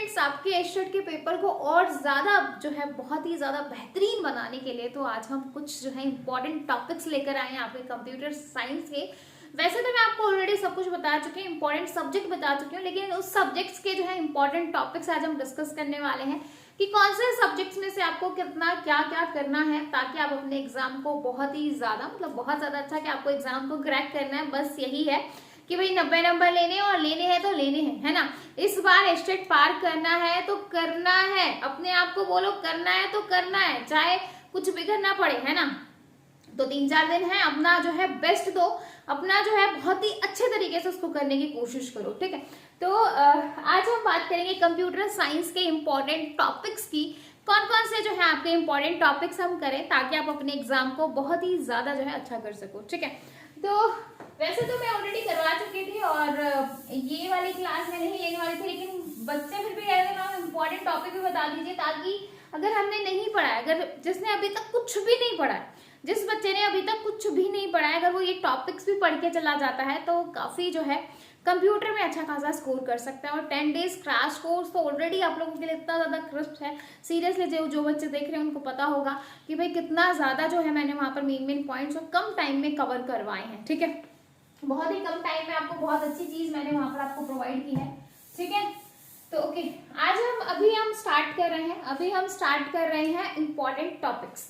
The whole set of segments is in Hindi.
स्टूडेंट्स, आपके एस्टेट के पेपर को और ज़्यादा जो है बहुत ही ज़्यादा बेहतरीन बनाने के लिए तो आज हम कुछ जो है इंपॉर्टेंट टॉपिक्स लेकर आए हैं आपके कंप्यूटर साइंस के। वैसे तो मैं आपको ऑलरेडी सब कुछ बता चुकी हूँ, इंपॉर्टेंट सब्जेक्ट बता चुकी हूँ, लेकिन उस सब्जेक्ट्स के जो है इंपॉर्टेंट टॉपिक्स आज हम डिस्कस करने वाले हैं कि कौन से सब्जेक्ट्स में से आपको कितना क्या क्या करना है ताकि आप अपने एग्जाम को बहुत ही ज़्यादा मतलब बहुत ज़्यादा अच्छा कि आपको एग्जाम को क्रैक करना है। बस यही है कि भाई 90 नंबर लेने हैं और लेने हैं तो लेने हैं, है ना। इस बार एस्टेट पार करना है तो करना है, अपने आप को बोलो करना है तो करना है, चाहे कुछ भी करना पड़े, है ना। तो 3-4 दिन है, अपना जो है बेस्ट दो, अपना जो है बहुत ही अच्छे तरीके से उसको करने की कोशिश करो, ठीक है। तो आज हम बात करेंगे कंप्यूटर साइंस के इम्पोर्टेंट टॉपिक्स की, कौन कौन से जो है आपके इम्पोर्टेंट टॉपिक्स हम करें ताकि आप अपने एग्जाम को बहुत ही ज्यादा जो है अच्छा कर सको, ठीक है। तो वैसे तो मैं ऑलरेडी करवा चुकी थी और ये वाली क्लास में नहीं लेने वाली थी, लेकिन बच्चे फिर भी कह रहे थे इम्पोर्टेंट टॉपिक भी बता दीजिए ताकि अगर हमने नहीं पढ़ा है, अगर जिसने अभी तक कुछ भी नहीं पढ़ा है, जिस बच्चे ने अभी तक कुछ भी नहीं पढ़ा है, अगर वो ये टॉपिक्स भी पढ़ के चला जाता है तो काफी जो है कंप्यूटर में अच्छा खासा स्कोर कर सकता है। और 10 डेज क्रैश कोर्स तो ऑलरेडी आप लोगों के लिए इतना ज्यादा क्रिस्प है, सीरियसली जो बच्चे देख रहे हैं उनको पता होगा कि भाई कितना ज्यादा जो है मैंने वहां पर मेन पॉइंट्स और कम टाइम में कवर करवाए हैं, ठीक है। बहुत ही कम टाइम में आपको बहुत अच्छी चीज मैंने वहां पर आपको प्रोवाइड की है, ठीक है। तो ओके, आज हम स्टार्ट कर रहे हैं इंपॉर्टेंट टॉपिक्स।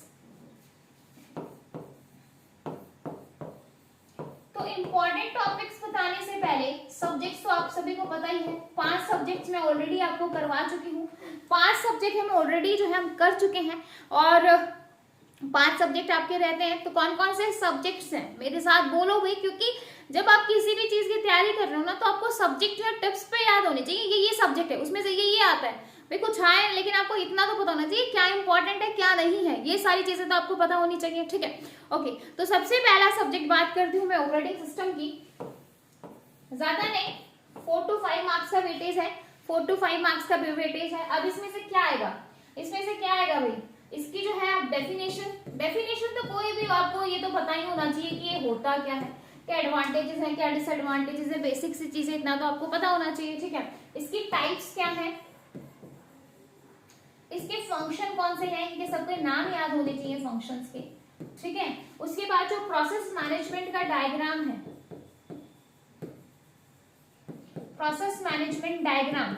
तो इंपॉर्टेंट टॉपिक्स बताने से पहले सब्जेक्ट्स तो आप सभी को पता ही है, 5 सब्जेक्ट्स मैं ऑलरेडी आपको करवा चुकी हूँ, 5 सब्जेक्ट हम ऑलरेडी जो है हम कर चुके हैं। और 5 सब्जेक्ट आपके रहते हैं, तो कौन कौन से सब्जेक्ट्स हैं मेरे साथ बोलो भाई, क्योंकि जब आप किसी भी चीज की तैयारी कर रहे हो ना तो आपको सब्जेक्ट जो है टिप्स पे याद होने चाहिए, ये सब्जेक्ट है उसमें से ये आता है भाई, कुछ है लेकिन आपको इतना तो पता होना चाहिए क्या इंपॉर्टेंट है क्या नहीं है, ये सारी चीजें तो आपको पता होनी चाहिए, ठीक है। ओके, तो सबसे पहला सब्जेक्ट बात करती हूँ मैं ऑपरेटिंग सिस्टम की। ज्यादा नहीं, 4 to 5 मार्क्स का वेटेज है, 4 to 5 मार्क्स का वेटेज है। अब इसमें से क्या आएगा, भाई इसकी जो है डेफिनेशन तो कोई भी आपको ये तो पता ही होना चाहिए कि ये होता क्या है, क्या एडवांटेजेस हैं क्या डिसएडवांटेजेस है, बेसिक सी चीजें इतना तो आपको पता होना चाहिए, ठीक है। इसकी टाइप्स क्या है, इसके फंक्शन कौन से हैं, इनके सबके नाम याद होने चाहिए फंक्शंस के, ठीक है। उसके बाद जो प्रोसेस मैनेजमेंट का डायग्राम है, प्रोसेस मैनेजमेंट डायग्राम,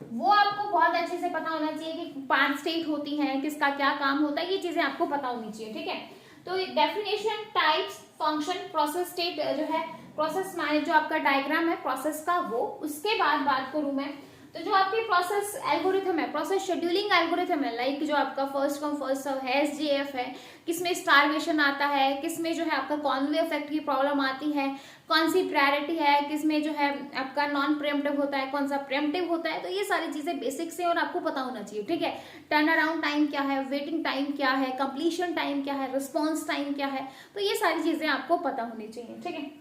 वो आपको बहुत अच्छे से पता होना चाहिए कि 5 स्टेट होती हैं, किसका क्या काम होता है, ये चीजें आपको पता होनी चाहिए, ठीक है। तो definition, types, function, process state जो है, प्रोसेस मैनेज जो आपका डायग्राम है प्रोसेस का वो। उसके बाद बात करूं मैं तो जो आपकी प्रोसेस एल्गोरिथम है, प्रोसेस शेड्यूलिंग एल्गोरिथम है, लाइक जो आपका फर्स्ट कम फर्स्ट सर्व है, SJF है, किसमें स्टारवेशन आता है, किसमें जो है आपका कॉन्वे इफेक्ट की प्रॉब्लम आती है, कौन सी प्रायोरिटी है, किसमें जो है आपका नॉन प्रेम्प्टिव होता है, कौन सा प्रेम्प्टिव होता है, तो ये सारी चीजें बेसिक से और आपको पता होना चाहिए, ठीक है। टर्न अराउंड टाइम क्या है, वेटिंग टाइम क्या है, कंप्लीशन टाइम क्या है, रिस्पॉन्स टाइम क्या है, तो ये सारी चीजें आपको पता होनी चाहिए, ठीक है।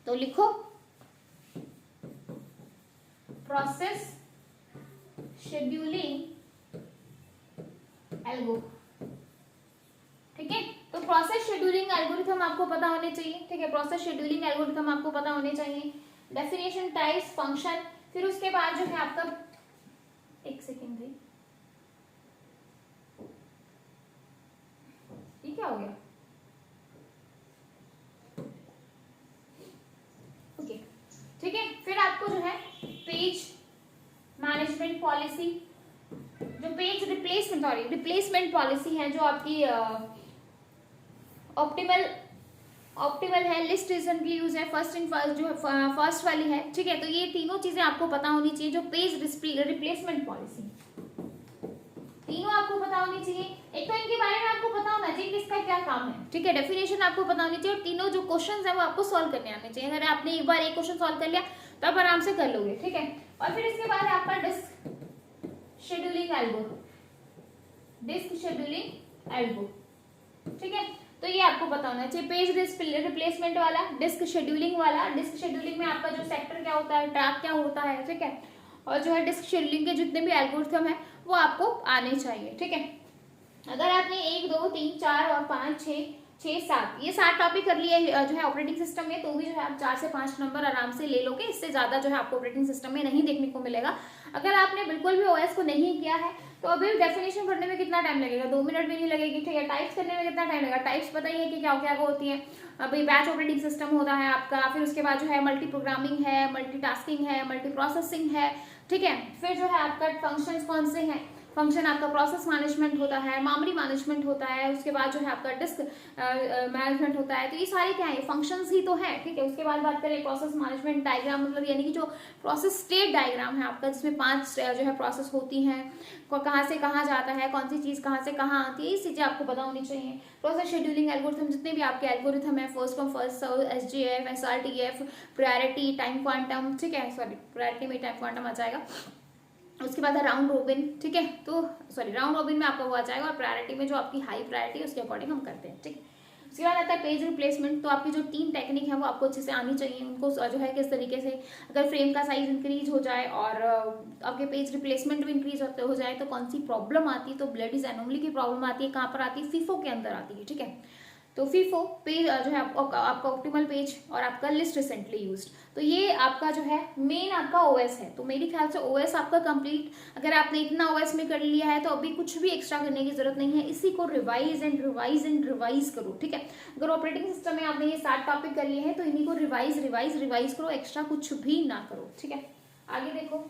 तो लिखो प्रोसेस शेड्यूलिंग एल्गो, ठीक है। तो प्रोसेस शेड्यूलिंग एल्गोरिथम आपको पता होने चाहिए, ठीक है। प्रोसेस शेड्यूलिंग एल्गोरिथम आपको पता होने चाहिए, डेफिनेशन, टाइप्स, फंक्शन। फिर उसके बाद जो है आपका, एक सेकेंड भाई, ये क्या हो गया, ओके, ठीक है। फिर आपको जो है पेज मैनेजमेंट पॉलिसी, जो पेज रिप्लेसमेंट पॉलिसी है, जो आपकी ऑप्टिमल है, लिस्ट रिसेंटली यूज है, फर्स्ट इन फर्स्ट जो है फर्स्ट वाली है, ठीक है। तो ये तीनों चीजें आपको पता होनी चाहिए, जो पेज रिप्लेसमेंट पॉलिसी, तीनों आपको पता होनी चाहिए। एक तो इनके बारे में आपको पता होना चाहिए कि इसका क्या काम है, ठीक है। डेफिनेशन आपको पता होनी चाहिए और तीनों जो क्वेश्चंस है वो आपको सॉल्व करने आने चाहिए। अगर आपने एक बार एक क्वेश्चन सॉल्व कर लिया तो आप आराम से कर लोगे, ठीक है। और फिर इसके बाद आपका डिस्क शेड्यूलिंग एल्गो, ठीक है। तो ये आपको पता होना चाहिए, पेज रिप्लेसमेंट वाला, डिस्क शेड्यूलिंग वाला। डिस्क शेड्यूलिंग में आपका जो सेक्टर क्या होता है, ट्रैक क्या होता है, ठीक है। और जो है डिस्क शेड्यूलिंग के जितने भी एल्गोरिथम है वो आपको आने चाहिए, ठीक है। अगर आपने 1 2 3 4 और 5 6 6 7 ये 7 टॉपिक कर लिए जो है ऑपरेटिंग सिस्टम में, तो भी जो है आप 4 से 5 नंबर आराम से ले लोगे। इससे ज्यादा जो है आपको ऑपरेटिंग सिस्टम में नहीं देखने को मिलेगा। अगर आपने बिल्कुल भी ओएस को नहीं किया है तो अभी डेफिनेशन पढ़ने में कितना टाइम लगेगा, 2 मिनट भी नहीं लगेगी, ठीक है। टाइप्स करने में कितना टाइम लगेगा, टाइप्स पता ही है कि क्या क्या होती है। अभी बैच ऑपरेटिंग सिस्टम होता है आपका, फिर उसके बाद जो है मल्टी प्रोग्रामिंग है, मल्टीटास्किंग है, मल्टी प्रोसेसिंग है, ठीक है। फिर जो है आपका फंक्शंस कौन से हैं, फंक्शन आपका प्रोसेस मैनेजमेंट होता है, मेमोरी मैनेजमेंट होता है, उसके बाद जो है आपका डिस्क मैनेजमेंट होता है। तो ये सारे क्या है, फंक्शंस ही तो है, ठीक है। उसके बाद बात करें प्रोसेस मैनेजमेंट डायग्राम, मतलब यानी कि जो प्रोसेस स्टेट डायग्राम है आपका, जिसमें 5 जो है प्रोसेस होती हैं, कहाँ से कहाँ जाता है, कौन सी चीज कहाँ से कहाँ आती है, ये चीजें आपको पता होनी चाहिए। प्रोसेस शेड्यूलिंग एल्गोरिथम, जितने भी आपके एल्गोरिथम है, first come first serve, SGF, SRTF, priority, time quantum, ठीक है, सॉरी प्रायोरिटी में टाइम क्वांटम आ जाएगा। उसके बाद है राउंड रोबिन, ठीक है, तो सॉरी राउंड रोबिन में आपका वो आ जाएगा, और प्रायोरिटी में जो आपकी हाई प्रायोरिटी है उसके अकॉर्डिंग हम करते हैं, ठीक है। उसके बाद आता है पेज रिप्लेसमेंट। तो आपकी जो 3 टेक्निक है वो आपको अच्छे से आनी चाहिए, उनको जो है किस तरीके से अगर फ्रेम का साइज इंक्रीज हो जाए और आपके पेज रिप्लेसमेंट भी इंक्रीज हो जाए तो कौन सी प्रॉब्लम आती है, तो ब्लडी एनोमली की प्रॉब्लम आती है, कहाँ पर आती है, फीफो के अंदर आती है, ठीक है। तो फीफो पेज जो है आपका ऑप्टिमल पेज और आपका लिस्ट रिसेंटली यूज्ड, तो ये आपका जो है मेन आपका ओएस है। तो मेरे ख्याल से ओएस आपका कंप्लीट, अगर आपने इतना ओएस में कर लिया है तो अभी कुछ भी एक्स्ट्रा करने की जरूरत नहीं है, इसी को revise and revise and revise करो, ठीक है। अगर ऑपरेटिंग सिस्टम में आपने ये 7 टॉपिक कर लिए हैं तो इन्हीं को रिवाइज रिवाइज रिवाइज करो, एक्स्ट्रा कुछ भी ना करो, ठीक है। आगे देखो,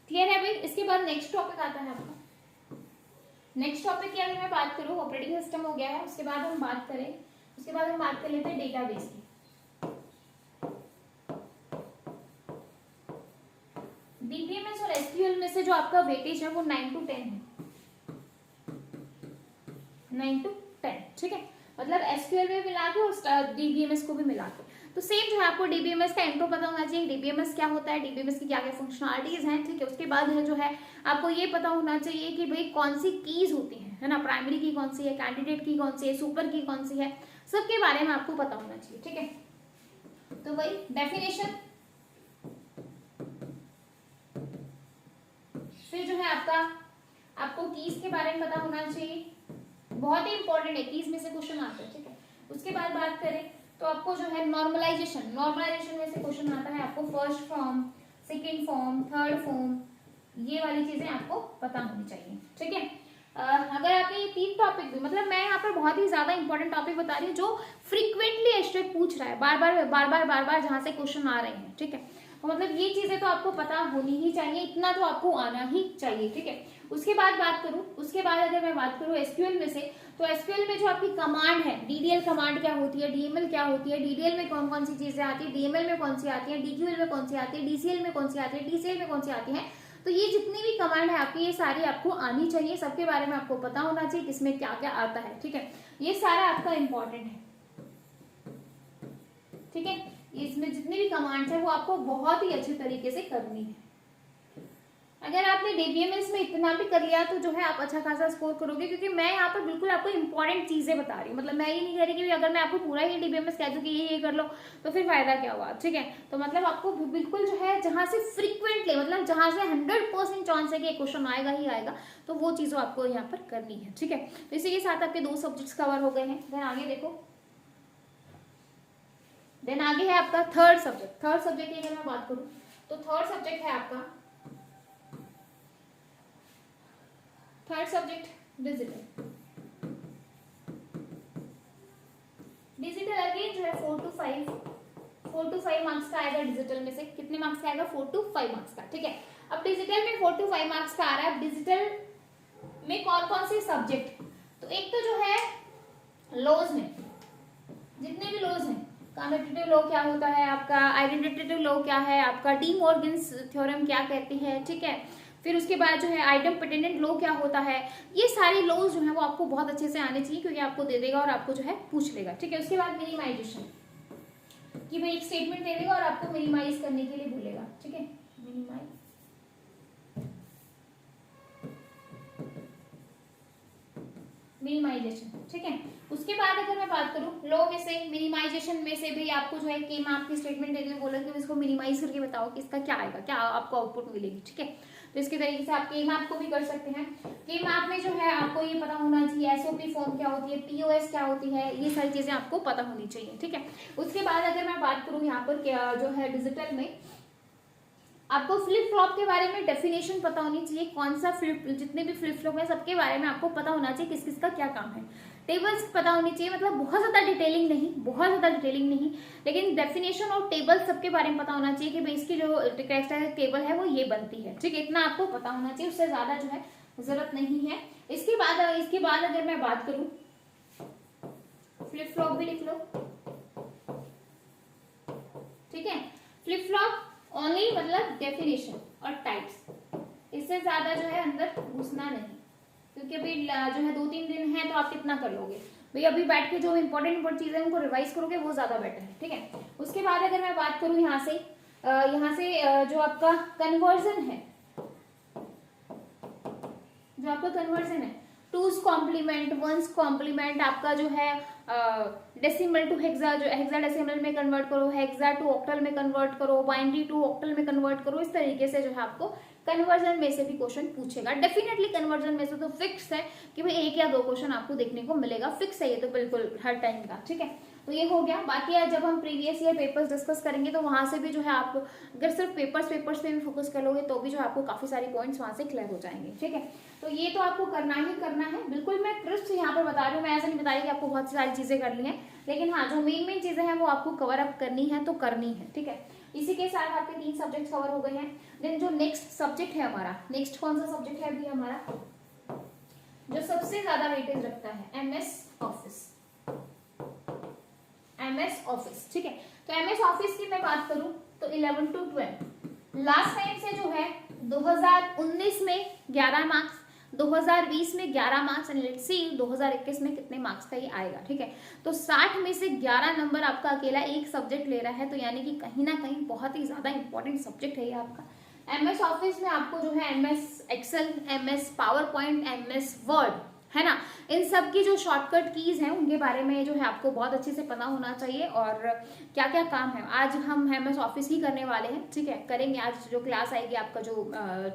क्लियर है भाई। इसके बाद नेक्स्ट टॉपिक आता है आपका, नेक्स्ट टॉपिक की अगर मैं बात करूं, ऑपरेटिंग सिस्टम हो गया है, उसके बाद हम बात करें, उसके बाद हम बात कर लेते हैं डेटाबेस की। डीबीएमएस और एसक्यूएल में से जो आपका वेटेज है वो 9 to 10 है, 9 to 10, ठीक है। मतलब एसक्यूएल में मिला के और डीबीएमएस को भी मिला के। तो सेम जो है आपको डीबीएमएस का इंट्रो पता होना चाहिए, डीबीएमएस क्या होता है, डीबीएमएस की क्या क्या फंक्शनलिटीज हैं, ठीक है। उसके बाद है जो है आपको ये पता होना चाहिए कि भाई कौन सी कीज होती है ना, प्राइमरी की कौन सी है, कैंडिडेट की कौन सी है, सुपर की कौन सी है, सबके बारे में आपको पता होना चाहिए, ठीक है। तो वही डेफिनेशन, फिर जो है आपको कीज के बारे में पता होना चाहिए, बहुत ही इंपॉर्टेंट है, कीज में से क्वेश्चन आते हैं, ठीक है। उसके बाद बात करें तो आपको जो है नॉर्मलाइजेशन में से क्वेश्चन आता है, आपको first form, second form, third form, ये वाली चीजें आपको पता होनी चाहिए, ठीक है। अगर आपने ये 3 टॉपिक भी, मतलब मैं यहाँ पर बहुत ही ज्यादा इंपॉर्टेंट टॉपिक बता रही हूँ जो फ्रीक्वेंटली एस्टेट पूछ रहा है, बार बार जहां से क्वेश्चन आ रहे हैं, ठीक है। तो मतलब ये चीजें तो आपको पता होनी ही चाहिए, इतना तो आपको आना ही चाहिए, ठीक है। उसके बाद बात करूं, उसके बाद अगर मैं बात करूं एसक्यूएल में से, तो एसक्यूएल में जो आपकी कमांड है, डीडीएल कमांड क्या होती है, डीएमएल क्या होती है, डीडीएल में कौन कौन सी चीजें आती है, डीएमएल में कौन सी आती है, डीक्यूएल में कौन सी आती है, डीसीएल में कौन सी आती है, डीसीएल में कौन सी आती है, तो ये जितनी भी कमांड है आपकी, ये सारी आपको आनी चाहिए, सबके बारे में आपको पता होना चाहिए किसमें क्या क्या आता है, ठीक है। ये सारा आपका इंपॉर्टेंट है, ठीक है। इसमें जितनी भी कमांड्स है वो आपको बहुत ही अच्छे तरीके से करनी है। अगर आपने डीबीएमएस में इतना भी कर लिया तो जो है आप अच्छा खासा स्कोर करोगे, क्योंकि मैं यहाँ पर बिल्कुल आपको इंपॉर्टेंट चीजें बता रही हूँ। मतलब मैं ये नहीं कह रही कि अगर मैं आपको पूरा ही डीबीएमएस कह दूँ कि ये कर लो तो फिर फायदा क्या हुआ, ठीक है। तो मतलब आपको बिल्कुल जो है जहां से फ्रीक्वेंटली, मतलब जहां से 100% चांस है कि क्वेश्चन आएगा ही आएगा, तो वो चीजों आपको यहाँ पर करनी है, ठीक है। तो इसी के साथ आपके 2 सब्जेक्ट्स कवर हो गए हैं। देन आगे देखो, देन आगे है आपका थर्ड सब्जेक्ट। थर्ड सब्जेक्ट की अगर मैं बात करूं तो थर्ड सब्जेक्ट है आपका, third subject digital. Digital again जो है 4 to 5 मार्क्स का आएगा। डिजिटल में से कितने मार्क्स का आएगा, 4 to 5 मार्क्स का, ठीक है। अब डिजिटल में 4 to 5 मार्क्स का आ रहा है। डिजिटल में कौन कौन से सब्जेक्ट, तो एक तो जो है लॉज में जितने भी लॉज हैं, कम्यूटेटिव लॉ क्या होता है आपका, आइडेंटिटेटिव लॉ क्या है आपका, डी मॉर्गन्स थ्योरम क्या कहती है, ठीक है। फिर उसके बाद जो है आइडम पेटेंडेंट लॉ क्या होता है, ये सारी लॉज जो है वो आपको बहुत अच्छे से आने चाहिए, क्योंकि आपको दे देगा और आपको जो है पूछ लेगा, ठीक है। उसके बाद मिनिमाइजेशन, कि भाई एक स्टेटमेंट दे देगा और आपको मिनिमाइज करने के लिए बोलेगा, ठीक है। मिनिमाइजेशन, ठीक है। उसके बाद अगर मैं बात करूं लो में से, मिनिमाइजेशन में से भी आपको जो है कि मैं आपकी स्टेटमेंट देने में बोला कि इसको मिनिमाइज करके बताओ कि इसका क्या आएगा, क्या आपको आउटपुट मिलेगी, ठीक है। तो इसके तरीके से आप के मैप को भी कर सकते हैं। के मैप में जो है आपको ये पता होना चाहिए एसओपी फॉर्म क्या होती है, पीओएस क्या होती है, ये सारी चीजें आपको पता होनी चाहिए, ठीक है। उसके बाद अगर मैं बात करूं यहाँ पर क्या जो है डिजिटल में, आपको फ्लिप फ्लॉप के बारे में डेफिनेशन पता होनी चाहिए, कौन सा जितने भी फ्लिप फ्लॉप है सबके बारे में आपको पता होना चाहिए किस किस का क्या काम है। टेबल्स पता होनी चाहिए, मतलब बहुत ज्यादा डिटेलिंग नहीं, बहुत ज्यादा डिटेलिंग नहीं, लेकिन डेफिनेशन और टेबल सबके बारे में पता होना चाहिए कि भाई इसकी जो कैरेक्टरिस्टिक टेबल है वो ये बनती है, ठीक है। इतना आपको पता होना चाहिए, उससे ज्यादा जो है जरूरत नहीं है। इसके बाद अगर मैं बात करूं, फ्लिप फ्लॉप भी लिख लो, ठीक है। फ्लिप फ्लॉप ओनली मतलब डेफिनेशन और टाइप्स, इससे ज्यादा जो है अंदर घुसना नहीं, क्योंकि अभी जो है 2-3 दिन है तो आप कितना कर लोगे भाई, अभी बैठ के जो इंपॉर्टेंट चीजें उनको रिवाइज करोगे वो ज्यादा बेटर है, ठीक है। उसके बाद अगर मैं बात करूं यहाँ से जो आपका कन्वर्जन है, जो आपका कन्वर्जन है, टूज कॉम्प्लीमेंट, वंस कॉम्प्लीमेंट, आपका जो है डेसिमल टू हेक्सा, जो हेक्सा डेसिमल में कन्वर्ट करो, हेक्सा टू ऑक्टल में कन्वर्ट करो, बाइनरी टू ऑक्टल में कन्वर्ट करो, इस तरीके से जो है आपको कन्वर्जन में से भी क्वेश्चन पूछेगा। डेफिनेटली कन्वर्जन में से तो फिक्स है कि भाई 1 या 2 क्वेश्चन आपको देखने को मिलेगा, फिक्स है ये तो बिल्कुल हर टाइम का, ठीक है। तो ये हो गया। बाकी यार जब हम प्रीवियस ईयर पेपर्स डिस्कस करेंगे तो वहां से भी जो है आप अगर सिर्फ पेपर्स पे भी फोकस कर लोगे तो भी जो आपको काफी सारी पॉइंट्स वहां से क्लियर हो जाएंगे, ठीक है। तो ये तो आपको करना ही करना है, बिल्कुल मैं क्रिस्प यहाँ पर बता रही हूँ, मैं ऐसा नहीं बता रही कि आपको बहुत सारी चीजें करनी है, लेकिन हाँ जो मेन चीजें हैं वो आपको कवर अप करनी है तो करनी है, ठीक है। इसी के साथ आपके 3 सब्जेक्ट कवर हो गए हैं। देन जो नेक्स्ट सब्जेक्ट है हमारा, नेक्स्ट कौन सा सब्जेक्ट है अभी हमारा, जो सबसे ज्यादा वेटेज रखता है, एमएस ऑफिस, एमएस ऑफिस, ठीक है। तो एमएस ऑफिस की मैं बात करूं तो 11 to 12 लास्ट टाइम से जो है 2019 में 11 मार्क्स, 2020 में 11 मार्क्स एंड लेट्स सी 2021 में कितने मार्क्स का ये आएगा, ठीक है। तो 60 में से 11 नंबर आपका अकेला एक सब्जेक्ट ले रहा है, तो यानी कि कहीं ना कहीं बहुत ही ज्यादा इंपॉर्टेंट सब्जेक्ट है ये आपका। एमएस ऑफिस में आपको जो है MS Excel, MS PowerPoint, MS Word, है ना, इन सब की जो शॉर्टकट कीज हैं उनके बारे में जो है आपको बहुत अच्छे से पता होना चाहिए, और क्या क्या काम है। आज हम एमएस ऑफिस ही करने वाले हैं, ठीक है, करेंगे। आज जो क्लास आएगी आपका जो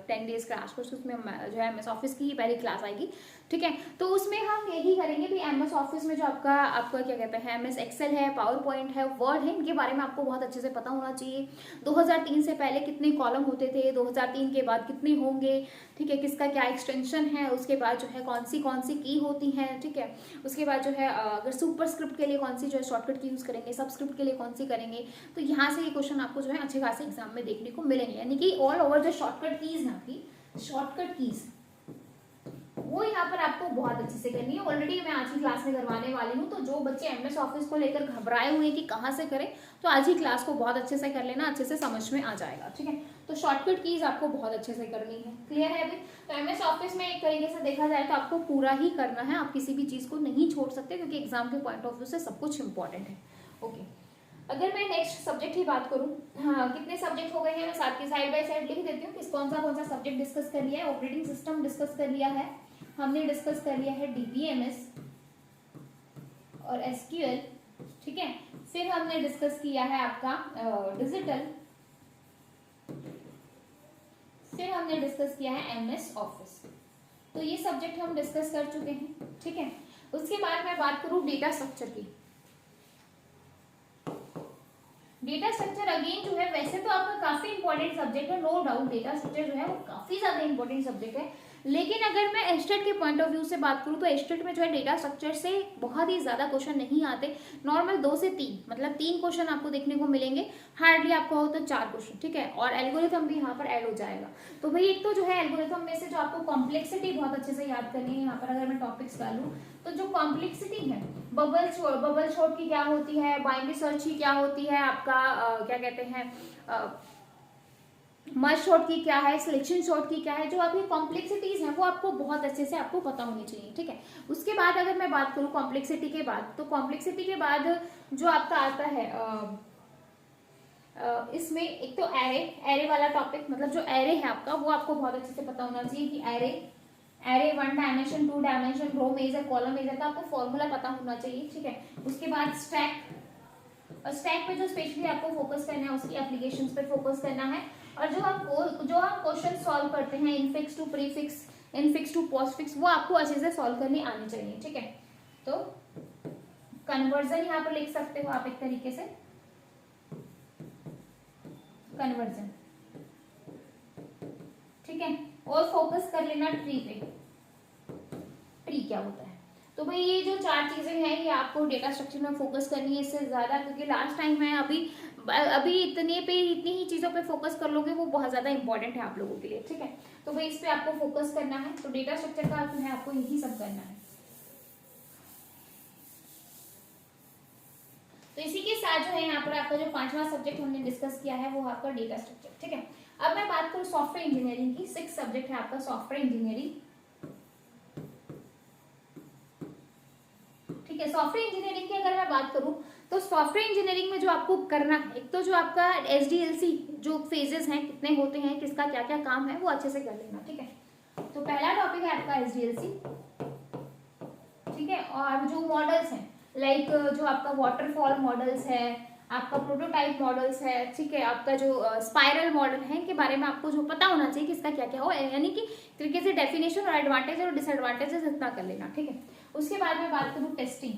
10 डेज क्लास कोर्स, उसमें जो है एमएस ऑफिस की ही पहली क्लास आएगी, ठीक है। तो उसमें हम यही करेंगे कि एमएस ऑफिस में जो आपका क्या कहते हैं, एमएस एक्सेल है, पावर पॉइंट है, वर्ड है, इनके बारे में आपको बहुत अच्छे से पता होना चाहिए। 2003 से पहले कितने कॉलम होते थे, 2003 के बाद कितने होंगे, ठीक है, किसका क्या एक्सटेंशन है, उसके बाद जो है कौन सी की होती है, ठीक है। उसके बाद जो है अगर सुपरस्क्रिप्ट के लिए कौन सी जो है शॉर्टकट की यूज करेंगे, सबस्क्रिप्ट के लिए कौन सी करेंगे, तो यहाँ से ये क्वेश्चन आपको जो है अच्छे खासे एग्जाम में देखने को मिलेंगे। यानी कि ऑल ओवर जो शॉर्टकट कीज है आपकी, शॉर्टकट कीज वो यहाँ पर आपको बहुत अच्छे से करनी है। ऑलरेडी मैं आज ही क्लास में करवाने वाली हूँ, तो जो बच्चे एमएस ऑफिस को लेकर घबराए हुए हैं कि कहाँ से करें, तो आज ही क्लास को बहुत अच्छे से कर लेना, अच्छे से समझ में आ जाएगा, ठीक है। तो शॉर्टकट कीज आपको बहुत अच्छे से करनी है, क्लियर है अभी। तो एमएस ऑफिस में एक तरीके से देखा जाए तो आपको पूरा ही करना है, आप किसी भी चीज को नहीं छोड़ सकते, क्योंकि एग्जाम के पॉइंट ऑफ व्यू से सब कुछ इंपॉर्टेंट है, ओके। अगर मैं नेक्स्ट सब्जेक्ट की बात करूं, हाँ कितने सब्जेक्ट हो गए हैं मैं साथ के साइड बाय साइड लिख देती हूँ कि कौन सा सब्जेक्ट डिस्कस कर लिया है। ऑपरेटिंग सिस्टम डिस्कस कर लिया है हमने, डिस्कस कर लिया है डीबीएमएस और एसक्यूएल, ठीक है। फिर हमने डिस्कस किया है आपका डिजिटल, फिर हमने डिस्कस किया है एमएस ऑफिस। तो ये सब्जेक्ट हम डिस्कस कर चुके हैं, ठीक है। उसके बाद मैं बात करूं डेटा स्ट्रक्चर की। डेटा स्ट्रक्चर अगेन जो है वैसे तो आपका काफी इंपॉर्टेंट सब्जेक्ट है, नो डाउट डेटा स्ट्रक्चर जो है वो काफी ज्यादा इंपॉर्टेंट सब्जेक्ट है, लेकिन अगर मैं एस्टेट के पॉइंट ऑफ व्यू से बात करूं तो एस्टेट में जो है डेटा स्ट्रक्चर से बहुत ही ज्यादा क्वेश्चन नहीं आते, नॉर्मल 2 से 3 मतलब 3 क्वेश्चन आपको देखने को मिलेंगे, हार्डली आपको हो तो 4 क्वेश्चन, ठीक है। और एल्गोरिथम भी यहाँ पर ऐड हो जाएगा। तो भाई एक तो जो है एल्गोरिथम में से जो आपको कॉम्प्लेक्सिटी बहुत अच्छे से याद करनी है, यहाँ पर अगर मैं टॉपिक्स डालूं तो जो कॉम्प्लेक्सिटी है, बबल शॉर्ट की क्या होती है, बाइनरी सर्च की क्या होती है, आपका क्या कहते हैं मर्ज शॉर्ट की क्या है, सिलेक्शन शॉर्ट की क्या है, जो आपकी कॉम्प्लेक्सिटीज हैं वो आपको बहुत अच्छे से आपको पता होनी चाहिए, ठीक है। उसके बाद अगर मैं बात करूं कॉम्प्लेक्सिटी के बाद, तो कॉम्प्लेक्सिटी के बाद जो आपका आता है इसमें एक तो एरे वाला टॉपिक, मतलब जो एरे है आपका वो आपको बहुत अच्छे से पता होना चाहिए कि array 1 dimension, 2 dimension, row major, column major का आपको फॉर्मूला पता होना चाहिए, ठीक है। उसके बाद स्टैक, और स्टैक पे जो स्पेशली आपको फोकस करना है उसकी एप्लीकेशंस पे फोकस करना है। और जो हम क्वेश्चन सॉल्व करते हैं infix to prefix, infix to postfix, वो आपको अच्छे से सॉल्व करनी आनी चाहिए, ठीक है। तो कन्वर्जन यहाँ पर लिख सकते हो आप एक तरीके से, कन्वर्जन, ठीक है। और फोकस कर लेना ट्री पे, ट्री क्या होता है। तो भाई ये जो 4 चीजें हैं ये आपको डेटा स्ट्रक्चर में फोकस करनी है, इससे ज्यादा, क्योंकि लास्ट टाइम है, अभी इतनी ही चीजों पे फोकस कर लोगे वो बहुत ज्यादा इंपॉर्टेंट है आप लोगों के लिए, ठीक है। तो भाई इस पे आपको फोकस करना है। तो डेटा स्ट्रक्चर का अर्थ है आपको यही सब करना है। तो इसी के साथ जो है यहाँ पर आपका जो 5वां सब्जेक्ट हमने डिस्कस किया है वो आपका डेटा स्ट्रक्चर, ठीक है। अब मैं बात करूँ सॉफ्टवेयर इंजीनियरिंग की, 6 सब्जेक्ट है आपका सॉफ्टवेयर इंजीनियरिंग, ठीक है। सॉफ्टवेयर इंजीनियरिंग की अगर मैं बात करूं तो सॉफ्टवेयर इंजीनियरिंग में जो आपको करना है, एक तो जो आपका SDLC जो फेजेस हैं कितने होते हैं, किसका क्या क्या काम है, वो अच्छे से कर लेना, ठीक है। तो पहला टॉपिक है आपका SDLC, ठीक है। और जो मॉडल्स हैं लाइक जो आपका वाटरफॉल मॉडल्स है, आपका प्रोटोटाइप मॉडल्स है, ठीक है, आपका जो स्पाइरल मॉडल है, इनके बारे में आपको जो पता होना चाहिए कि इसका क्या क्या हो, यानी कि तरीके से डेफिनेशन और एडवांटेज और डिसएडवांटेजेस इतना कर लेना, ठीक है। उसके बाद में बात करूं टेस्टिंग,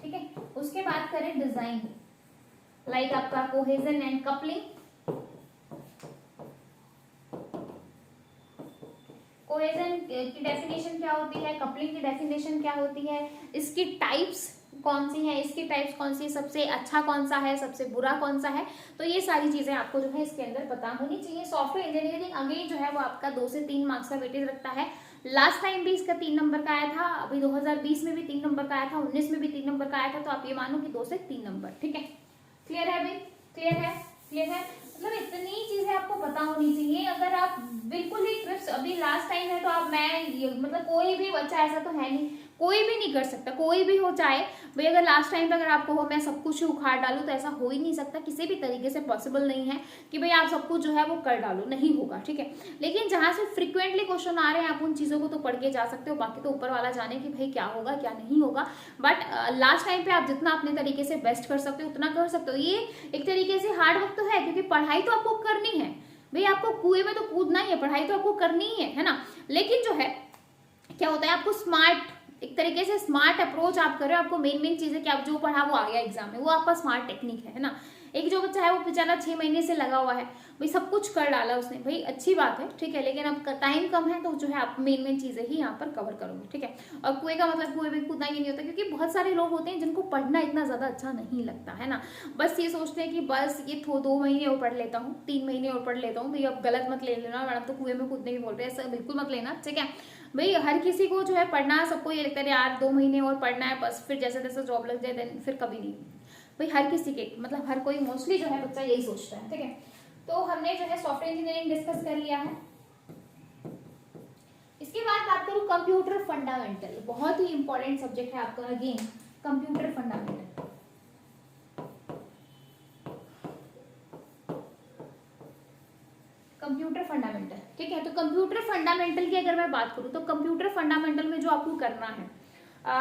ठीक है। उसके बाद करें डिजाइन, लाइक आपका कोहेजन एंड कपलिंग, कोहेजन की डेफिनेशन क्या होती है, कपलिंग की डेफिनेशन क्या होती है, इसकी टाइप्स कौन सी है, इसकी टाइप्स कौन सी, सबसे अच्छा कौन सा है, सबसे बुरा कौन सा है, तो ये सारी चीजें आपको जो है इसके अंदर पता होनी चाहिए। सॉफ्टवेयर इंजीनियरिंग अगेन जो है वो आपका 2 से 3 मार्क्स का वेटेज रखता है। लास्ट टाइम भी इसका 3 नंबर का आया था, अभी 2020 में भी 3 नंबर का आया था, 19 में भी 3 नंबर का आया था, तो आप ये मानो कि 2 से 3 नंबर, ठीक है। क्लियर है अभी, क्लियर है, क्लियर है। मतलब इतनी चीजें आपको पता होनी चाहिए। अगर आप बिल्कुल ही ट्रिप्स, अभी लास्ट टाइम है तो आप मतलब कोई भी बच्चा ऐसा तो है नहीं, कोई भी नहीं कर सकता, कोई भी हो चाहे भाई, अगर लास्ट टाइम पे अगर आपको हो मैं सब कुछ उखाड़ डालूं तो ऐसा हो ही नहीं सकता, किसी भी तरीके से पॉसिबल नहीं है कि भाई आप सब कुछ जो है वो कर डालो, नहीं होगा, ठीक है। लेकिन जहां से फ्रिक्वेंटली क्वेश्चन आ रहे हैं आप उन चीजों को तो पढ़ के जा सकते हो, बाकी तो ऊपर वाला जाने कि भाई क्या होगा क्या नहीं होगा। बट लास्ट टाइम पे आप जितना अपने तरीके से बेस्ट कर सकते हो उतना कर सकते हो। ये एक तरीके से हार्ड वर्क तो है, क्योंकि पढ़ाई तो आपको करनी है भाई, आपको कुएं में तो कूदना ही है, पढ़ाई तो आपको करनी ही है ना। लेकिन जो है क्या होता है, आपको स्मार्ट, एक तरीके से स्मार्ट अप्रोच आप कर रहे हो, आपको मेन चीजें कि आप जो पढ़ा वो आ गया एग्जाम में, वो आपका स्मार्ट टेक्निक है ना। एक जो बच्चा है वो बेचारा 6 महीने से लगा हुआ है भाई, सब कुछ कर डाला उसने, भाई अच्छी बात है, ठीक है, लेकिन अब टाइम कम है तो जो है आप मेन चीजें ही यहाँ पर कवर करोगे, ठीक है। और कुएं का मतलब कुएं में कूदना ही नहीं होता, क्योंकि बहुत सारे लोग होते हैं जिनको पढ़ना इतना ज्यादा अच्छा नहीं लगता है ना, बस ये सोचते हैं कि बस ये 2 महीने और पढ़ लेता हूँ, 3 महीने और पढ़ लेता हूँ, भाई अब गलत मत ले लेना, मैडम तो कुएं में कूदने भी बोल रहे हैं, ऐसा बिल्कुल मत लेना, ठीक है। भाई हर किसी को जो है पढ़ना, सबको ये लगता है यार 2 महीने और पढ़ना है बस, फिर जैसे तैसे जॉब लग जाए, देन फिर कभी नहीं। भाई हर किसी के मतलब हर कोई मोस्टली जो है बच्चा यही सोचता है, ठीक है। तो हमने जो है सॉफ्टवेयर इंजीनियरिंग डिस्कस कर लिया है। इसके बाद बात करूं कंप्यूटर फंडामेंटल, बहुत ही इंपॉर्टेंट सब्जेक्ट है आपका again, computer fundamental, computer fundamental, ठीक है। तो कंप्यूटर फंडामेंटल की अगर मैं बात करूं तो कंप्यूटर फंडामेंटल में जो आपको करना है,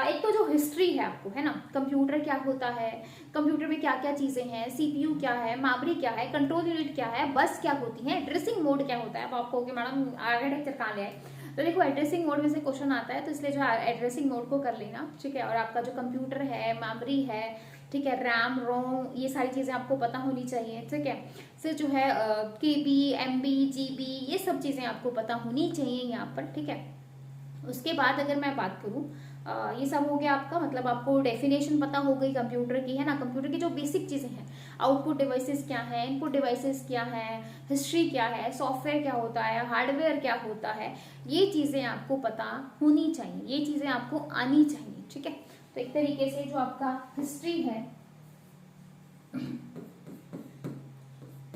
एक तो जो हिस्ट्री है आपको, है ना, कंप्यूटर क्या होता है, कंप्यूटर में क्या क्या चीजें हैं, सीपीयू क्या है, मेमोरी क्या है, कंट्रोल यूनिट क्या है, बस क्या होती है, एड्रेसिंग मोड क्या होता है। अब आप कहोगे मैडम आर्किटेक्चर कहाँ ले आए, तो देखो एड्रेसिंग मोड में से क्वेश्चन आता है, तो इसलिए जो एड्रेसिंग मोड को कर लेना, ठीक है। और आपका जो कंप्यूटर है, मेमोरी है, ठीक है, रैम रोम, ये सारी चीजें आपको पता होनी चाहिए, ठीक है। फिर जो है केबी, एमबी, जीबी, ये सब चीजें आपको पता होनी चाहिए यहाँ पर, ठीक है। उसके बाद अगर मैं बात करूँ, ये सब हो गया आपका, मतलब आपको डेफिनेशन पता हो गई कंप्यूटर की, है ना, कंप्यूटर की जो बेसिक चीजें हैं, आउटपुट डिवाइसेस क्या है, इनपुट डिवाइसेस क्या है, हिस्ट्री क्या है, सॉफ्टवेयर क्या होता है, हार्डवेयर क्या होता है, ये चीजें आपको पता होनी चाहिए, ये चीजें आपको आनी चाहिए, ठीक है। तो एक तरीके से जो आपका हिस्ट्री है,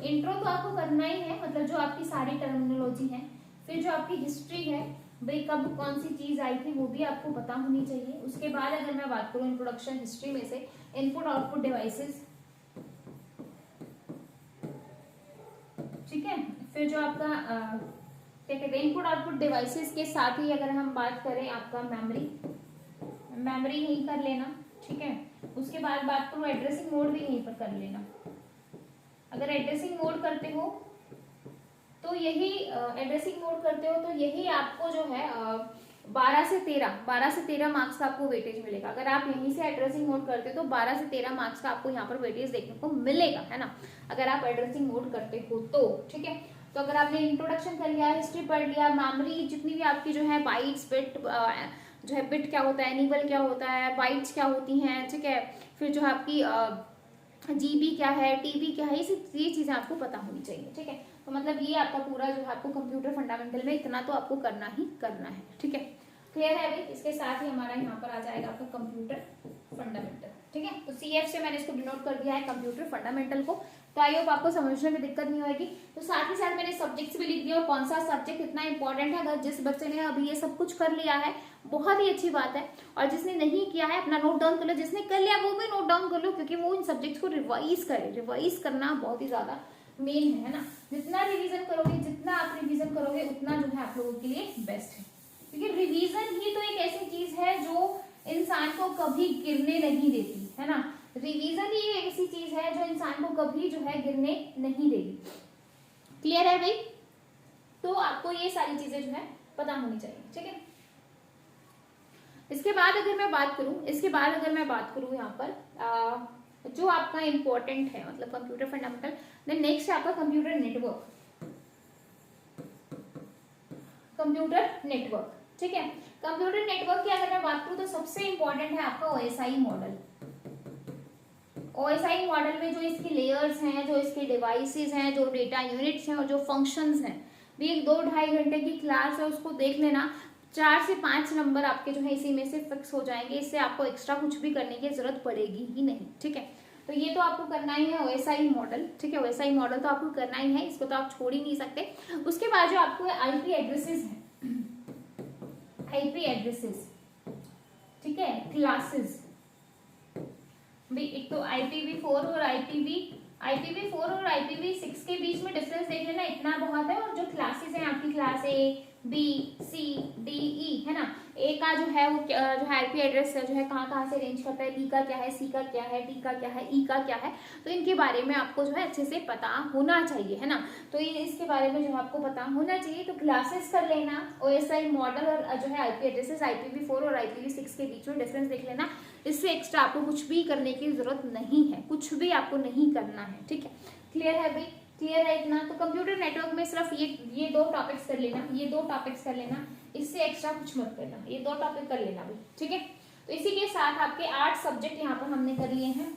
इंट्रो तो आपको करना ही है, मतलब जो आपकी सारी टर्मिनोलॉजी है, फिर जो आपकी हिस्ट्री है भाई कब कौन सी चीज आई थी वो भी आपको पता होनी चाहिए। उसके बाद अगर मैं बात करूं इंट्रोडक्शन हिस्ट्री में से, इनपुट आउटपुट डिवाइसेस, ठीक है, फिर जो आपका क्या कहते हैं, इनपुट आउटपुट डिवाइसेस के साथ ही अगर हम बात करें आपका मेमोरी यहीं कर लेना, ठीक है। उसके बाद बात करूँ एड्रेसिंग मोड भी यहीं पर कर लेना। अगर एड्रेसिंग मोड करते हो तो यही आपको जो है 12 से 13 मार्क्स का आपको वेटेज मिलेगा। अगर आप यहीं से एड्रेसिंग मोड करते हो तो 12 से 13 मार्क्स का आपको यहाँ पर वेटेज देखने को मिलेगा, है ना, अगर आप एड्रेसिंग मोड करते हो तो, ठीक है। तो अगर आपने इंट्रोडक्शन कर लिया, हिस्ट्री पढ़ लिया, मेमोरी जितनी भी आपकी जो है बाइट्स, बिट जो है बिट क्या होता है, निबल क्या होता है, बाइट्स क्या होती हैं, ठीक है, फिर जो है आपकी जीबी क्या है, टीबी क्या है, ये चीजें आपको पता होनी चाहिए, ठीक है। तो मतलब ये आपका पूरा जो है आपको कंप्यूटर फंडामेंटल में इतना तो आपको करना ही करना है, ठीक है। क्लियर है अभी? इसके साथ ही हमारा यहाँ पर आ जाएगा आपका कंप्यूटर फंडामेंटल, ठीक है। तो सीएफ से मैंने इसको डिनोट कर दिया है कंप्यूटर फंडामेंटल को। तो आई होप आपको समझने में दिक्कत नहीं होगी। तो साथ ही साथ मैंने सब्जेक्ट्स भी लिख दिया और कौन सा सब्जेक्ट कितना इंपॉर्टेंट है। अगर जिस बच्चे ने अभी ये सब कुछ कर लिया है बहुत ही अच्छी बात है, और जिसने नहीं किया है अपना नोट डाउन कर लो, जिसने कर लिया वो भी नोट डाउन कर लो, क्योंकि वो इन सब्जेक्ट्स को रिवाइज करे। रिवाइज करना बहुत ही ज्यादा मेन है ना। जितना रिवीजन करोगे उतना जो है आप लोगों के लिए बेस्ट है, क्योंकि रिवीजन ही तो एक ऐसी चीज है जो इंसान को कभी गिरने नहीं देती, है ना। रिवीजन ही एक ऐसी चीज है जो इंसान को कभी जो है गिरने नहीं देगी। क्लियर है भाई? तो आपको ये सारी चीजें जो है पता होनी चाहिए, ठीक है। इसके बाद अगर मैं बात करूं यहाँ पर जो आपका इंपॉर्टेंट है, मतलब कंप्यूटर फंडामेंटल, देन नेक्स्ट है आपका कंप्यूटर नेटवर्क, ठीक है। कंप्यूटर नेटवर्क की अगर मैं बात करूं तो सबसे इंपॉर्टेंट है आपका ओएसआई मॉडल। ओएसआई मॉडल में जो इसके लेयर्स हैं, जो इसके डिवाइसेस हैं, जो डेटा यूनिट्स हैं और जो फंक्शंस हैं, भी एक 2-2.5 घंटे की क्लास है, उसको देख लेना। 4 से 5 नंबर आपके जो है इसी में से फिक्स हो जाएंगे। इससे आपको एक्स्ट्रा कुछ भी करने की जरूरत पड़ेगी ही नहीं, ठीक है। तो ये तो आपको करना ही है ओएसआई मॉडल, ठीक है। ओएसआई मॉडल तो आपको करना ही है, इसको तो आप छोड़ ही नहीं सकते। उसके बाद जो आपको आईपी एड्रेसेस है, ठीक है, क्लासेस भी, एक तो IPv4 और IPv4 और IPv6 के बीच में डिफरेंस देख लेना, इतना बहुत है। और जो क्लासेस हैं आपकी class A, B, C, D, E, है ना। A का जो है वो जो है आईपी एड्रेस जो है कहाँ से रेंज करता है, B का क्या है, C का क्या है, D का क्या है, E का क्या है, तो इनके बारे में आपको जो है अच्छे से पता होना चाहिए, है ना। तो इसके बारे में जो है आपको पता होना चाहिए। तो क्लासेस कर लेना, OSI मॉडल और जो है आईपी एड्रेसेस IPv4 और IPv6 के बीच में डिफरेंस देख लेना। इससे एक्स्ट्रा आपको कुछ भी करने की जरूरत नहीं है, कुछ भी आपको नहीं करना है, ठीक है। क्लियर है भाई? क्लियर है इतना? तो कंप्यूटर नेटवर्क में सिर्फ ये 2 टॉपिक्स कर लेना, इससे एक्स्ट्रा कुछ मत करना, ये 2 टॉपिक कर लेना भाई, ठीक है। तो इसी के साथ आपके 8 सब्जेक्ट यहाँ पर हमने कर लिए हैं।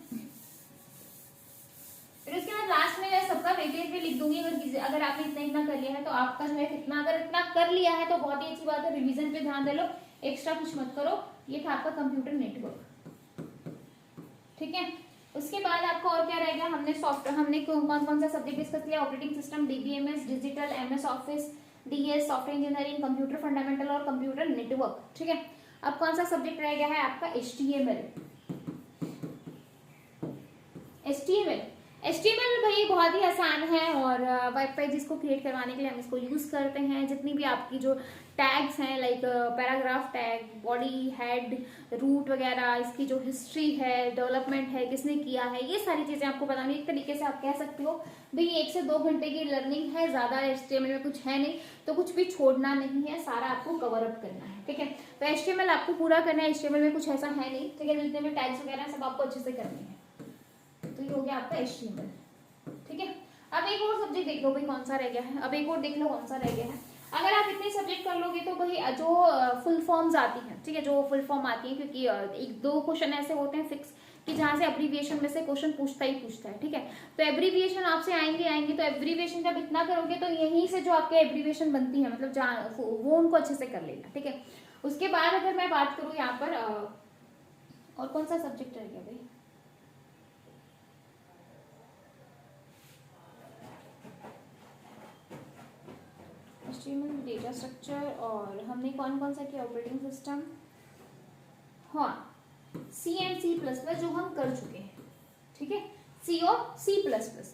फिर उसके बाद लास्ट में मैं सबका वेटेज भी लिख दूंगी। अगर आपने इतना कर लिया है तो आपका जो है कितना, अगर इतना कर लिया है तो बहुत ही अच्छी बात है। रिविजन पे ध्यान दे लो, एक्स्ट्रा कुछ मत करो। ये था आपका कंप्यूटर नेटवर्क, ठीक है। उसके बाद आपको और क्या रहेगा, हमने कौन सा सब्जेक्ट डिस्कस किया, operating system, DBMS, digital, MS office, DS, software engineering, computer fundamental और कंप्यूटर नेटवर्क, ठीक है। अब कौन सा सब्जेक्ट रह गया है आपका, HTML भाई बहुत ही आसान है, और वेब पेजेस को क्रिएट करवाने के लिए हम इसको यूज करते हैं। जितनी भी आपकी जो टैग्स हैं, like paragraph tag, body, head, root वगैरह, इसकी जो हिस्ट्री है, डेवलपमेंट है, किसने किया है, ये सारी चीजें आपको बतानी। एक तरीके से आप कह सकते हो भाई 1 से 2 घंटे की लर्निंग है, ज्यादा HTML में कुछ है नहीं, तो कुछ भी छोड़ना नहीं है, सारा आपको कवर अप करना है, ठीक है। तो HTML आपको पूरा करना है, HTML में कुछ ऐसा है नहीं, ठीक है। जितने भी टैग्स वगैरह सब आपको अच्छे से करने हैं। तो ये हो गया आपका HTML, ठीक है। अब एक और सब्जेक्ट देख लो भाई कौन सा रह गया है, अगर आप इतने सब्जेक्ट कर लोगे तो भाई जो फुल फॉर्म्स आती हैं, ठीक है, जो फुल फॉर्म आती है, क्योंकि 1-2 क्वेश्चन ऐसे होते हैं फिक्स कि जहाँ से एब्रीविएशन में से क्वेश्चन पूछता है, ठीक है। तो एब्रीविएशन आपसे आएंगे, तो एब्रीविएशन जब इतना करोगे तो यहीं से जो आपके एब्रीविएशन बनती है, मतलब वो उनको अच्छे से कर लेना, ठीक है। उसके बाद अगर मैं बात करूँ यहाँ पर और कौन सा सब्जेक्ट रह गया भाई, डेटा स्ट्रक्चर, और हमने कौन सा किया, ऑपरेटिंग सिस्टम, हाँ, C++ जो हम कर चुके हैं, ठीक है। सी और C++,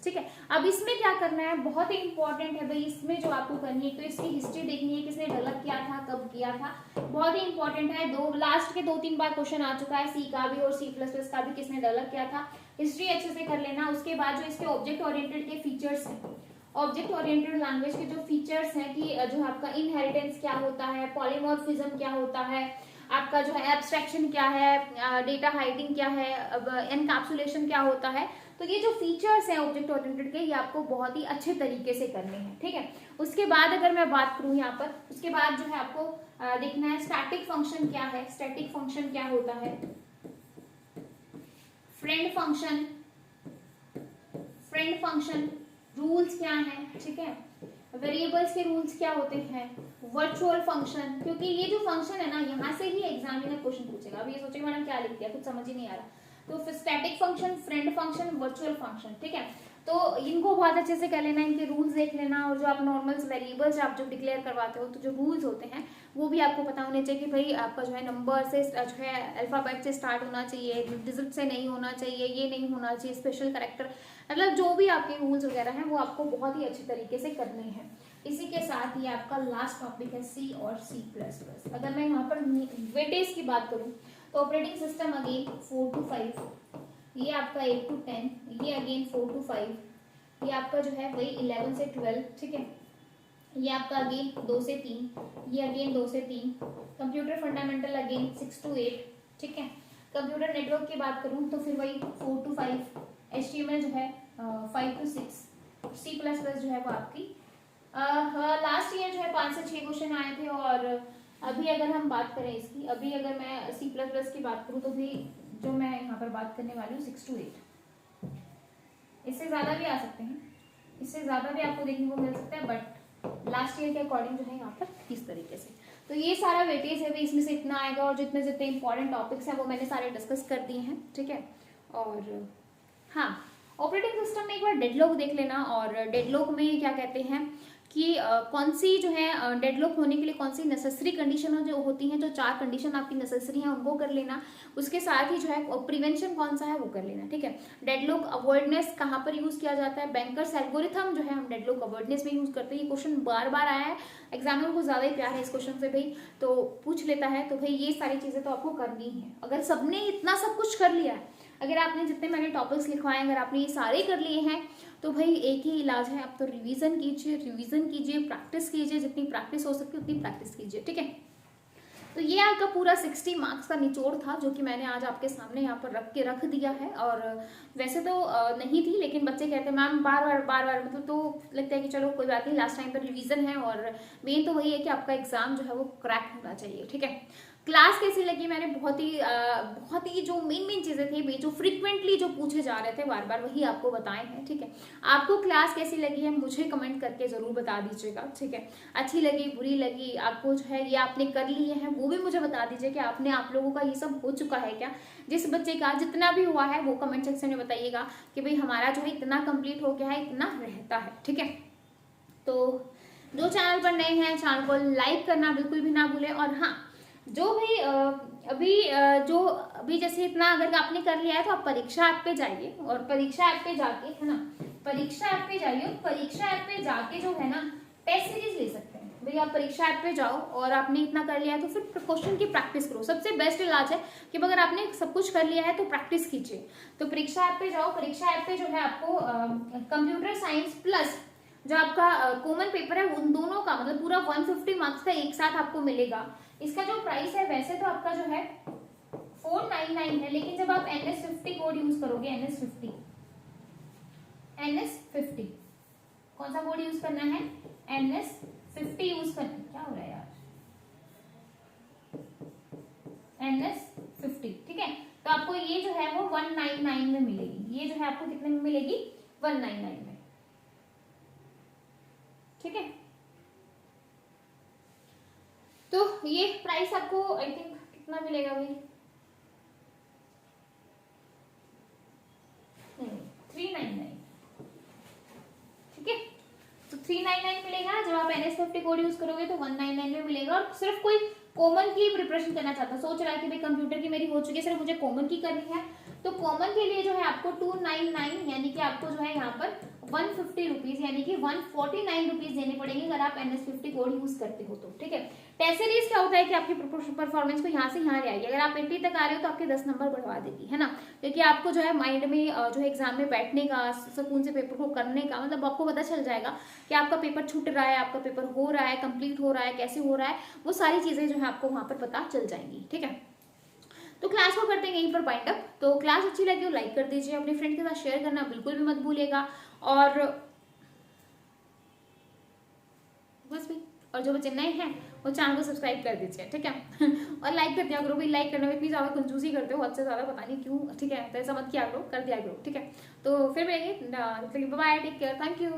ठीक है। अब इसमें क्या करना है, बहुत ही इंपॉर्टेंट है भाई, इसमें जो आपको करनी है तो इसकी हिस्ट्री देखनी है, किसने डेवलप किया था, कब किया था, बहुत ही इंपॉर्टेंट है। लास्ट के 2-3 बार क्वेश्चन आ चुका है, सी का भी और C++ का भी, किसने डेवलप किया था, हिस्ट्री अच्छे से कर लेना। उसके बाद जो इसके ऑब्जेक्ट ओरिएंटेड के फीचर्स हैं, ऑब्जेक्ट ओरिएंटेड लैंग्वेज के जो फीचर्स हैं कि जो आपका इनहेरिटेंस क्या होता है, पॉलीमॉर्फिज्म क्या होता है, आपका जो है एब्स्ट्रैक्शन क्या है, डेटा हाइडिंग क्या है, एनकैप्सुलेशन क्या होता है, तो ये जो फीचर्स हैं ऑब्जेक्ट ओरिएंटेड के, ये आपको बहुत ही अच्छे तरीके से करने हैं, ठीक है। उसके बाद अगर मैं बात करूं यहाँ पर, उसके बाद जो है आपको देखना है स्टैटिक फंक्शन क्या है, स्टैटिक फंक्शन क्या होता है, friend function, friend function rules क्या है, ठीक है, वेरिएबल्स के रूल्स क्या होते हैं, वर्चुअल फंक्शन, क्योंकि ये जो फंक्शन है ना, यहाँ से ही एग्जामिनर क्वेश्चन पूछेगा। अब ये सोचेगा मैडम क्या लिख दिया, कुछ समझ ही नहीं आ रहा, तो static function, friend function, virtual function, ठीक है। तो इनको बहुत अच्छे से कर लेना, इनके रूल्स देख लेना, और जो आप नॉर्मल्स वेरिएबल्स आप जो डिक्लेयर करवाते हो, तो जो रूल्स होते हैं वो भी आपको पता होने चाहिए कि भाई आपका जो है नंबर से जो है अल्फाबेट से स्टार्ट होना चाहिए, डिजिट से नहीं होना चाहिए, ये नहीं होना चाहिए, स्पेशल कैरेक्टर, मतलब जो भी आपके रूल्स वगैरह हैं वो आपको बहुत ही अच्छी तरीके से करने हैं। इसी के साथ ये आपका लास्ट टॉपिक है सी और C++। अगर मैं यहाँ पर वेटेज की बात करूँ तो ऑपरेटिंग सिस्टम अगेन 4 to 5, ये आपका 8 to 10, ये अगेन 4 to 5, ये आपका जो है वही 11 से 12, ठीक है, ये आपका अगेन 2 से 3, ये अगेन 2 से 3, कंप्यूटर फंडामेंटल अगेन 6 to 8, ठीक है। कंप्यूटर नेटवर्क की बात करूँ तो फिर वही 4 to 5, HTML जो है 5 to 6, C++ जो है वो आपकी लास्ट ईयर जो है 5 से 6 क्वेश्चन आए थे। और अभी अगर हम बात करें इसकी, अभी अगर मैं C++ की बात करूँ तो भी जो मैं यहाँ पर बात करने वाली हूँ 6 to 8, इससे ज़्यादा भी आ सकते हैं, इससे ज़्यादा भी आपको देखने को मिल सकता है, बट लास्ट ईयर के अकॉर्डिंग जो है यहाँ पर इस तरीके से। तो ये सारा वेटेज है, इसमें से इतना आएगा, और जितने जितने इंपॉर्टेंट टॉपिक्स हैं वो मैंने सारे डिस्कस कर दिए हैं, ठीक है। और हाँ, ऑपरेटिंग सिस्टम में एक बार डेडलॉक देख लेना, और डेडलॉक में क्या कहते हैं कि कौन सी जो है डेडलॉक होने के लिए कौन सी नेसेसरी कंडीशन जो होती हैं, जो 4 कंडीशन आपकी नेसेसरी हैं उनको कर लेना। उसके साथ ही जो है प्रिवेंशन कौन सा है वो कर लेना, ठीक है। डेडलॉक अवॉइडनेस कहाँ पर यूज किया जाता है, बैंकर्स एल्गोरिथम जो है हम डेडलॉक अवॉइडनेस में यूज करते हैं। ये क्वेश्चन बार बार आया है, एग्जामिनर को ज्यादा ही प्यार है इस क्वेश्चन से भाई, तो पूछ लेता है। तो भाई ये सारी चीजें तो आपको करनी है। अगर सबने इतना सब कुछ कर लिया है, अगर आपने जितने मैंने टॉपिक्स लिखवाए अगर आपने ये सारे कर लिए हैं, तो भाई एक ही इलाज है, आप तो रिवीजन कीजिए, रिवीजन कीजिए, प्रैक्टिस कीजिए, जितनी प्रैक्टिस हो सकती है उतनी प्रैक्टिस कीजिए, ठीक है। तो ये आपका पूरा 60 मार्क्स का निचोड़ था जो कि मैंने आज आपके सामने यहाँ पर रख दिया है। और वैसे तो नहीं थी, लेकिन बच्चे कहते हैं मैम बार बार मतलब, तो लगता है कि चलो कोई बात नहीं, लास्ट टाइम पर रिवीजन है, और मेन तो वही है कि आपका एग्जाम जो है वो क्रैक होना चाहिए, ठीक है। क्लास कैसी लगी, मैंने बहुत ही जो मेन चीजें थी, जो फ्रीक्वेंटली जो पूछे जा रहे थे बार बार, वही आपको बताए हैं, ठीक है। आपको क्लास कैसी लगी है मुझे कमेंट करके जरूर बता दीजिएगा, ठीक है। अच्छी लगी, बुरी लगी, आपको जो है ये आपने कर लिए हैं वो भी मुझे बता दीजिए कि आप लोगों का ये सब हो चुका है क्या। जिस बच्चे का जितना भी हुआ है वो कमेंट सेक्शन में बताइएगा कि भाई हमारा जो है इतना कंप्लीट हो गया है, इतना रहता है, ठीक है। तो जो चैनल पर नए हैं चैनल को लाइक करना बिल्कुल भी ना भूलें। और हाँ, जो भाई अभी जैसे इतना अगर आपने कर लिया है तो आप परीक्षा ऐप पे जाइए, और परीक्षा ऐप पे जाके, है ना, परीक्षा ऐप पे जाइए, परीक्षा ऐप पे जाके जो है ना टेस्ट सीरीज ले सकते हैं भाई। आप परीक्षा ऐप पे जाओ और आपने इतना कर लिया है तो फिर क्वेश्चन की प्रैक्टिस करो। सबसे बेस्ट इलाज है कि अगर आपने सब कुछ कर लिया है तो प्रैक्टिस कीजिए। तो परीक्षा ऐप पे जाओ, परीक्षा ऐप पे जो है आपको कंप्यूटर साइंस प्लस जो आपका कॉमन पेपर है उन दोनों का मतलब पूरा 150 मार्क्स का एक साथ आपको मिलेगा। इसका जो प्राइस है वैसे तो आपका जो है 499 है, लेकिन जब आप NS50 कोड यूज करोगे, NS50 कौन सा कोड यूज करना है, NS50 यूज करना है। क्या हो रहा है यार, NS50, ठीक है। तो आपको ये जो है वो 199 में मिलेगी। ये जो है आपको कितने में मिलेगी, 199 में, ठीक है। तो ये प्राइस आपको आई थिंक कितना मिलेगा भाई, 399, ठीक है। तो 399 मिलेगा। जब आप NS50 कोड यूज करोगे तो 199 में मिलेगा। और सिर्फ कोई कॉमन की प्रिपरेशन करना चाहता, सोच रहा है कि भाई कंप्यूटर की मेरी हो चुकी है, सिर्फ मुझे कॉमन की करनी है, तो कॉमन के लिए जो है आपको 299 यानी कि आपको जो है यहाँ पर 150 रुपीज यानी कि 149 रुपीज देने पड़ेंगे अगर आप NS50 कोड यूज करते हो तो। ठीक है, टेस्ट सीरीज क्या होता है कि आपकी परफॉर्मेंस को यहाँ से यहाँ ले आएगी। अगर आप 80 तक आ रहे हो तो आपके 10 नंबर बढ़वा देगी, है ना, क्योंकि आपको जो है माइंड में जो है एग्जाम में बैठने का, सुकून से पेपर को करने का, मतलब आपको पता चल जाएगा कि आपका पेपर छूट रहा है, आपका पेपर हो रहा है, कंप्लीट हो रहा है, कैसे हो रहा है, वो सारी चीजें जो है आपको वहां पर पता चल जाएंगी। ठीक है, तो क्लास को करते हैं यहीं पर बाइंड अप। तो क्लास अच्छी लगी हो लाइक कर दीजिए, अपने फ्रेंड के साथ शेयर करना बिल्कुल भी मत भूलिएगा, और बस भी, और जो बच्चे नए हैं वो चैनल को सब्सक्राइब कर दीजिए। ठीक है और लाइक कर दिया करो भी, लाइक करने में इतनी ज्यादा कंजूसी करते हो, हद से ज्यादा, पता नहीं क्यों। ठीक है, तो ऐसा मत किया करो, कर दिया करो। ठीक है, तो फिर मिलेंगे, bye, take care, thank you.